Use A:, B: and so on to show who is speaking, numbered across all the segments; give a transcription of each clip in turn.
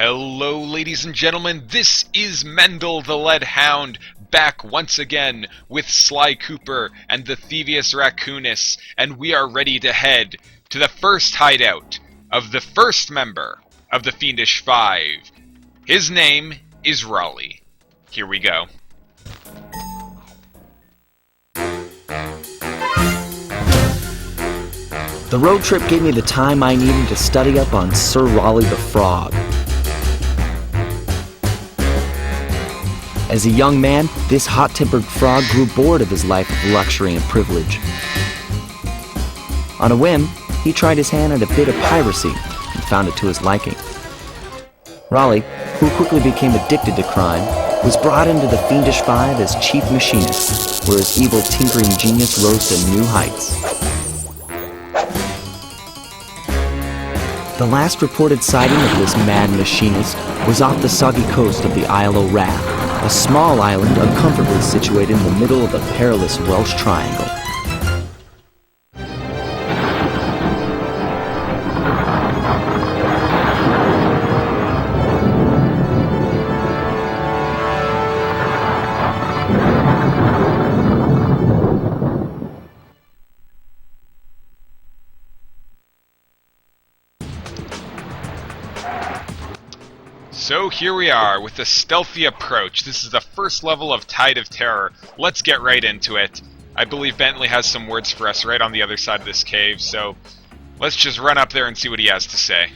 A: Hello, ladies and gentlemen, this is Mendel the Lead Hound, back once again with Sly Cooper and the Thevius Racoonus, and we are ready to head to the first hideout of the first member of the Fiendish Five. His name is Raleigh. Here we go.
B: The road trip gave me the time I needed to study up on Sir Raleigh the Frog. As a young man, this hot-tempered frog grew bored of his life of luxury and privilege. On a whim, he tried his hand at a bit of piracy and found it to his liking. Raleigh, who quickly became addicted to crime, was brought into the Fiendish Five as chief machinist, where his evil tinkering genius rose to new heights. The last reported sighting of this mad machinist was off the soggy coast of the Isle o' Wrath, a small island uncomfortably situated in the middle of the perilous Welsh Triangle.
A: So here we are with the Stealthy approach. This is the first level of Tide of Terror. Let's get right into it. I believe Bentley has some words for us right on the other side of this cave, so let's just run up there and see what he has to say.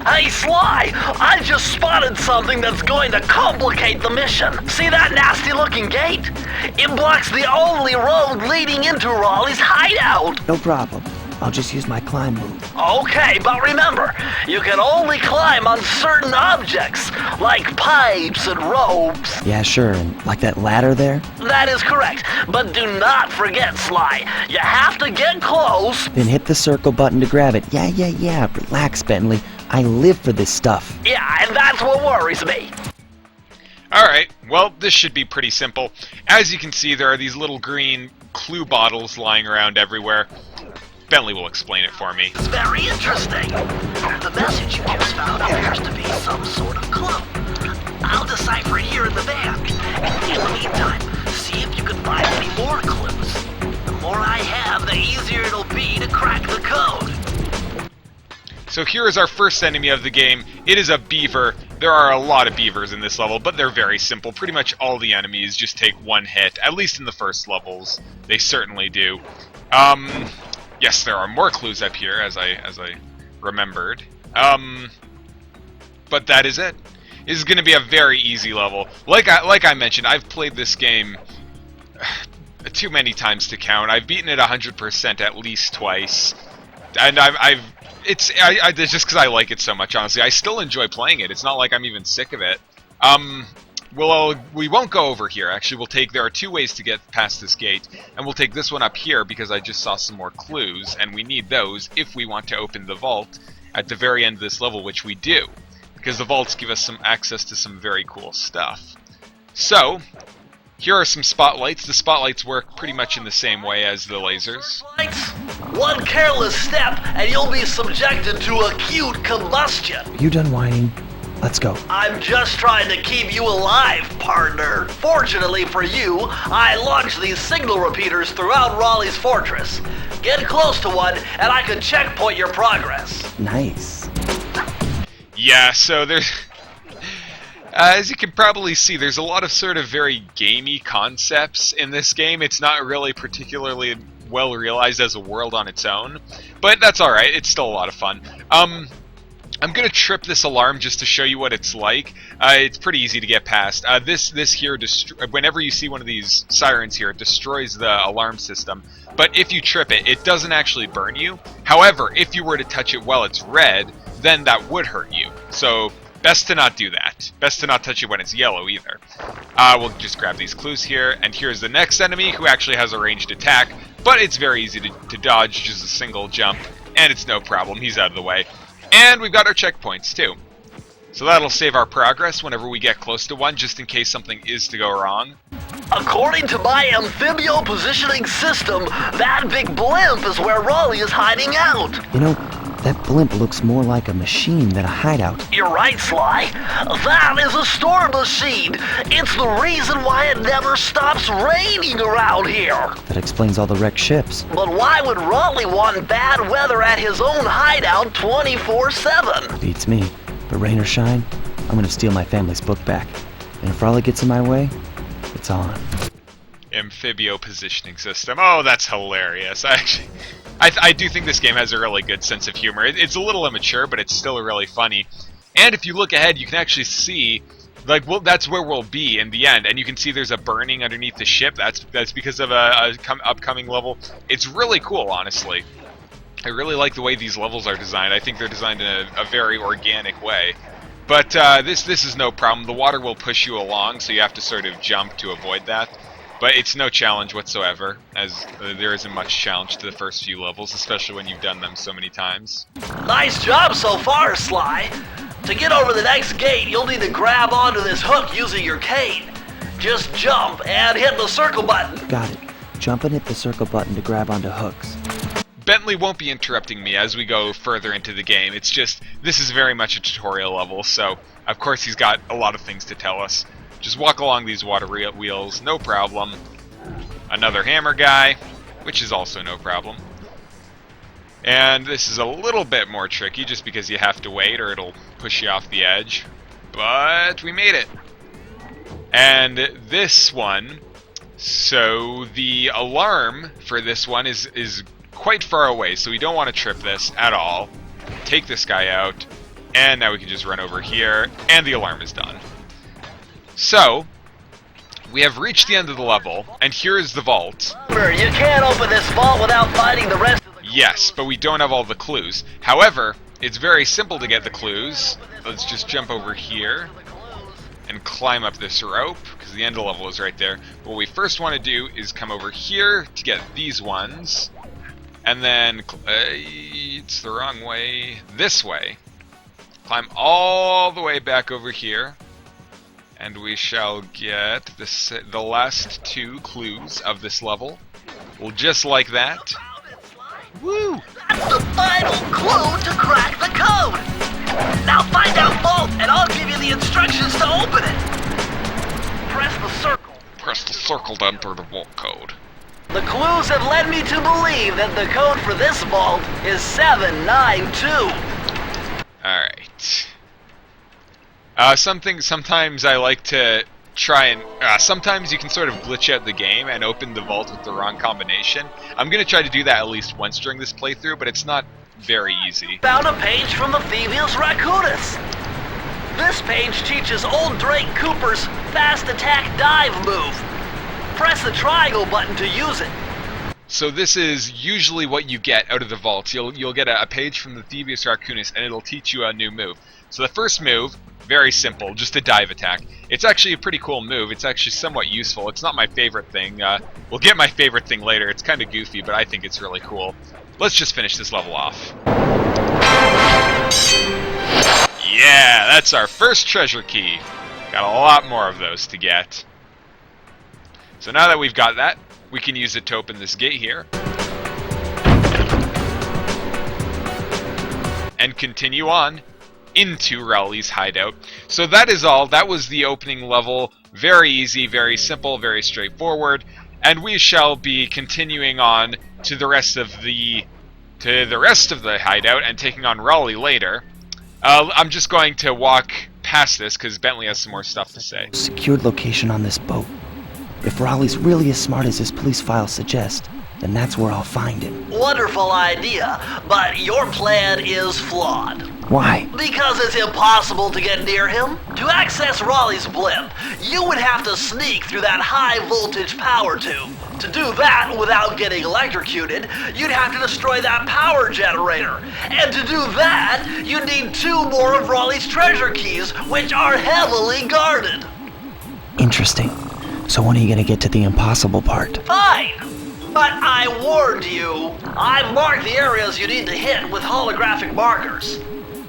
C: Hey Sly, I just spotted something that's going to complicate the mission. See that nasty looking gate? It blocks the only road leading into Raleigh's hideout.
B: No problem. I'll just use my climb move.
C: Okay, but remember, you can only climb on certain objects, like pipes and ropes.
B: Yeah, sure, and like that ladder there?
C: That is correct, but do not forget, Sly. You have to get close.
B: Then hit the circle button to grab it. Yeah. Relax, Bentley. I live for this stuff.
C: Yeah, and that's what worries me.
A: Alright, well, this should be pretty simple. As you can see, there are these little green clue bottles lying around everywhere. Bentley will explain it for me.
C: It's very interesting. The message you just found appears to be some sort of clue. I'll decipher it here in the van. In the meantime, see if you can find any more clues. The more I have, the easier it'll be to crack the code.
A: So here is our first enemy of the game. It is a beaver. There are a lot of beavers in this level, but they're very simple. Pretty much all the enemies just take one hit, at least in the first levels. They certainly do. Yes, there are more clues up here, as I remembered. But that is it. This is going to be a very easy level. Like I mentioned, I've played this game too many times to count. I've beaten it 100% at least twice, and it's just because I like it so much. Honestly, I still enjoy playing it. It's not like I'm even sick of it. Well, we won't go over here. Actually, there are two ways to get past this gate, and we'll take this one up here because I just saw some more clues, and we need those if we want to open the vault at the very end of this level, which we do, because the vaults give us some access to some very cool stuff. So, here are some spotlights. The spotlights work pretty much in the same way as the lasers.
C: One careless step, and you'll be subjected to acute combustion.
B: You done whining? Let's go.
C: I'm just trying to keep you alive, partner. Fortunately for you, I launched these signal repeaters throughout Raleigh's fortress. Get close to one, and I can checkpoint your progress.
B: Nice.
A: Yeah, so there's... as you can probably see, there's a lot of sort of very gamey concepts in this game. It's not really particularly well realized as a world on its own, but that's alright. It's still a lot of fun. I'm going to trip this alarm just to show you what it's like. It's pretty easy to get past. This here, whenever you see one of these sirens here, it destroys the alarm system. But if you trip it, it doesn't actually burn you. However, if you were to touch it while it's red, then that would hurt you. So, best to not do that. Best to not touch it when it's yellow either. We'll just grab these clues here, and here's the next enemy who actually has a ranged attack, but it's very easy to dodge, just a single jump, and it's no problem. He's out of the way. And we've got our checkpoints, too. So that'll save our progress whenever we get close to one, just in case something is to go wrong.
C: According to my amphibio positioning system, that big blimp is where Raleigh is hiding out.
B: You know, That blimp looks more like a machine than a hideout.
C: You're right, Sly. That is a storm machine. It's the reason why it never stops raining around here.
B: That explains all the wrecked ships.
C: But why would Raleigh want bad weather at his own hideout 24/7?
B: Beats me. But rain or shine, I'm gonna steal my family's book back. And if Raleigh gets in my way, it's on.
A: Amphibio positioning system. Oh, that's hilarious. I do think this game has a really good sense of humor. It's a little immature, but it's still really funny. And if you look ahead, you can actually see, like, well, that's where we'll be in the end. And you can see there's a burning underneath the ship. That's because of a upcoming level. It's really cool, honestly. I really like the way these levels are designed. I think they're designed in a very organic way. But this is no problem. The water will push you along, so you have to sort of jump to avoid that. But it's no challenge whatsoever, as there isn't much challenge to the first few levels, especially when you've done them so many times.
C: Nice job so far, Sly. To get over the next gate, you'll need to grab onto this hook using your cane. Just jump and hit the circle button.
B: Got it. Jump and hit the circle button to grab onto hooks.
A: Bentley won't be interrupting me as we go further into the game. It's just, this is very much a tutorial level, so of course he's got a lot of things to tell us. Just walk along these water wheels, no problem. Another hammer guy, which is also no problem. And this is a little bit more tricky just because you have to wait or it'll push you off the edge. But we made it. And this one, so the alarm for this one is quite far away, so we don't want to trip this at all. Take this guy out, and now we can just run over here, and the alarm is done. So, we have reached the end of the level, and here is the vault.
C: You can't open this vault without finding the rest of the clues.
A: Yes, but we don't have all the clues. However, it's very simple to get the clues. Let's just jump over here and climb up this rope, because the end of the level is right there. What we first want to do is come over here to get these ones, and then, it's the wrong way, this way. Climb all the way back over here. And we shall get the last two clues of this level. Well, just like that.
C: Woo! That's the final clue to crack the code! Now find out both, and I'll give you the instructions to open it! Press the circle.
A: Press the circle to enter the vault code.
C: The clues have led me to believe that the code for this vault is 792.
A: Alright. Sometimes I like to try and... sometimes you can sort of glitch out the game and open the vault with the wrong combination. I'm going to try to do that at least once during this playthrough, but it's not very easy.
C: Found a page from the Thevius Racoonus. This page teaches old Drake Cooper's fast attack dive move. Press the triangle button to use it.
A: So this is usually what you get out of the vault. You'll get a page from the Thevius Racoonus, and it'll teach you a new move. So the first move, very simple, just a dive attack. It's actually a pretty cool move. It's actually somewhat useful. It's not my favorite thing. We'll get my favorite thing later. It's kind of goofy, but I think it's really cool. Let's just finish this level off. Yeah, that's our first treasure key. Got a lot more of those to get. So now that we've got that, we can use it to open this gate here. And continue on into Rowley's hideout. So that is all. That was the opening level. Very easy, very simple, very straightforward. And we shall be continuing on to the rest of the hideout and taking on Rowley later. I'm just going to walk past this because Bentley has some more stuff to say.
B: Secured location on this boat. If Raleigh's really as smart as his police files suggest, then that's where I'll find him.
C: Wonderful idea, but your plan is flawed.
B: Why?
C: Because it's impossible to get near him. To access Raleigh's blimp, you would have to sneak through that high-voltage power tube. To do that without getting electrocuted, you'd have to destroy that power generator. And to do that, you'd need 2 more of Raleigh's treasure keys, which are heavily guarded.
B: Interesting. So when are you gonna get to the impossible part?
C: Fine! But I warned you. I've marked the areas you need to hit with holographic markers.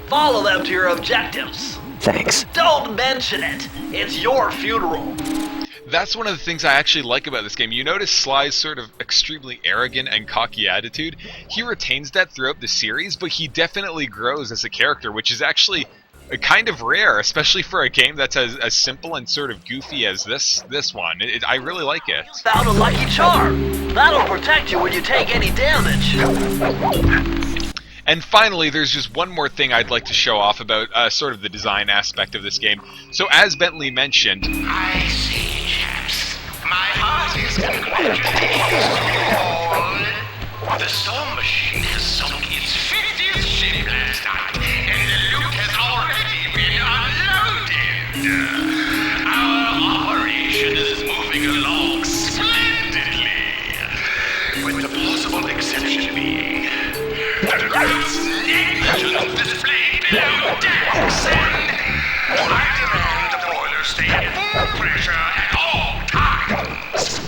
C: Follow them to your objectives.
B: Thanks.
C: Don't mention it. It's your funeral.
A: That's one of the things I actually like about this game. You notice Sly's sort of extremely arrogant and cocky attitude. He retains that throughout the series, but he definitely grows as a character, which is actually kind of rare, especially for a game that's as simple and sort of goofy as this one. I really like it.
C: Found a lucky charm. That'll protect you when you take any damage.
A: And finally, there's just one more thing I'd like to show off about sort of the design aspect of this game. So as Bentley mentioned...
D: I see, chaps. My heart is congratulations to you all. The Storm Machine has sunk its 50th ship last night, and the loot has already been unloaded. Our operation is moving along splendidly, with the possible exception being the group's negligent display below decks, and I demand the boilers stay at full pressure at all times.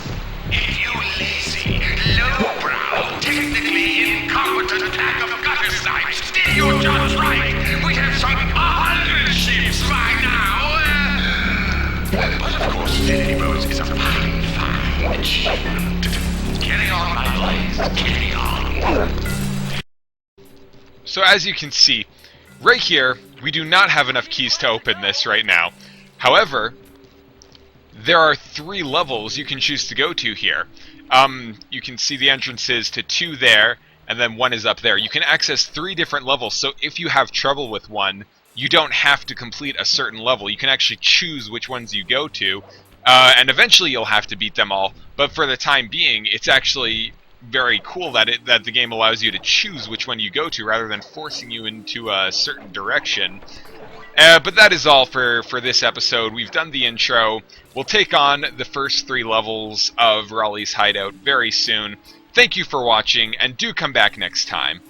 D: If you lazy, lowbrow, technically incompetent pack of gutter snipes did your jobs right, we'd have sunk 100 ships by now. But of course, Stealthy boats is a fine achievement. Carry on, my boys, carry on.
A: So as you can see, right here, we do not have enough keys to open this right now. However, there are 3 levels you can choose to go to here. You can see the entrances to 2 there, and then 1 is up there. You can access 3 different levels, so if you have trouble with one, you don't have to complete a certain level. You can actually choose which ones you go to, and eventually you'll have to beat them all. But for the time being, it's actually very cool that the game allows you to choose which one you go to rather than forcing you into a certain direction. But that is all for this episode. We've done the intro. We'll take on the first 3 levels of Raleigh's Hideout very soon. Thank you for watching, and do come back next time.